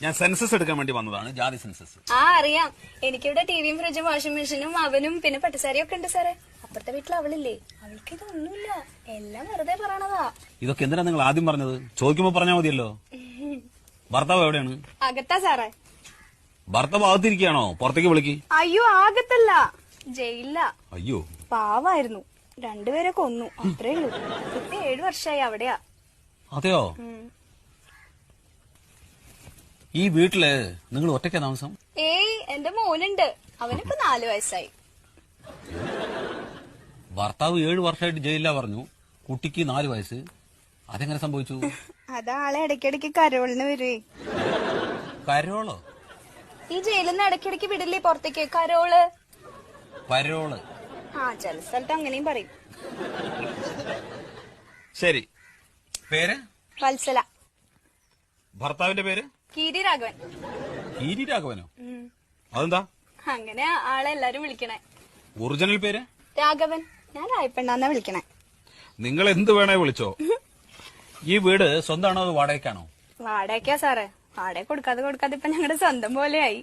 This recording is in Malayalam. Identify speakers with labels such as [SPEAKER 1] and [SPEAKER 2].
[SPEAKER 1] ഞാൻ സെൻസസ് എടുക്കാൻ വേണ്ടി വന്നതാണ്, ജാതി സെൻസസ്.
[SPEAKER 2] ആ അറിയാം. എനിക്കിവിടെ ടിവിയും ഫ്രിഡ്ജും വാഷിംഗ് മെഷീനും അവനും പിന്നെ പട്ടുസാരിയും ഒക്കെ ഉണ്ട് സാറേ. അപ്പുറത്തെ വീട്ടിൽ അവളില്ലേ, അവൾക്ക് ഇതൊന്നുമില്ല, എല്ലാം വെറുതെ പറയണതാ.
[SPEAKER 1] ഇതൊക്കെ എന്തിനാ നിങ്ങൾ ആദ്യം പറഞ്ഞത്? ചോദിക്കുമ്പോ പറഞ്ഞാൽ മതിയല്ലോ. ഭർത്താവ് എവിടെയാണ്?
[SPEAKER 2] അകത്താ സാറേ.
[SPEAKER 1] ഭർത്താവ് അകത്തിരിക്കുകയാണോ? പുറത്തേക്ക് വിളിക്ക്.
[SPEAKER 2] അയ്യോ ആകത്തല്ല, ജയിലില്ല.
[SPEAKER 1] അയ്യോ
[SPEAKER 2] പാവായിരുന്നു, രണ്ടുപേരെ കൊന്നു, അത്രേ ഉള്ളൂ. ഇപ്പൊ 7 വർഷമായി അവിടെയാ.
[SPEAKER 1] അതെയോ? ഈ വീട്ടില് നിങ്ങൾ ഒറ്റയ്ക്കാ താമസം?
[SPEAKER 2] ഏയ് എന്റെ മോനുണ്ട്, അവനിപ്പോ 4 വയസ്സായി.
[SPEAKER 1] ഭർത്താവ് 7 വർഷമായിട്ട് ജയിലിലാ പറഞ്ഞു, കുട്ടിക്ക് 4 വയസ്സ്. അതെങ്ങനെ സംഭവിച്ചു?
[SPEAKER 2] അതാളെ ഇടയ്ക്കിടയ്ക്ക് കരോളിന് വരുവേ.
[SPEAKER 1] കരോളോ?
[SPEAKER 2] ഈ ജയിലിൽ നിന്ന് ഇടയ്ക്കിടയ്ക്ക് വിടില്ലേ പുറത്തേക്ക്, കരോള്.
[SPEAKER 1] പരോള്?
[SPEAKER 2] ആ ചില സ്ഥലത്ത് അങ്ങനെയും പറയും.
[SPEAKER 1] ശരി, പേര്?
[SPEAKER 2] വത്സല.
[SPEAKER 1] ഭർത്താവിന്റെ പേര്?
[SPEAKER 2] കീരി രാഘവൻ.
[SPEAKER 1] കീരി രാഘവനോ? അതെന്താ
[SPEAKER 2] അങ്ങനെ ആളെ എല്ലാരും വിളിക്കണേ.
[SPEAKER 1] ഒറിജിനൽ പേര്?
[SPEAKER 2] രാഘവൻ. ഞാൻ രായപ്പെണ്ണാന്നാ വിളിക്കണേ.
[SPEAKER 1] നിങ്ങൾ എന്ത് വേണേ വിളിച്ചോ. ഈ വീട് സ്വന്തമാണോ അതോ വാടകയ്ക്കാണോ?
[SPEAKER 2] വാടകയ്ക്കാ സാറേ. വാടക കൊടുക്കാതെ ഇപ്പൊ ഞങ്ങളുടെ സ്വന്തം പോലെയായി.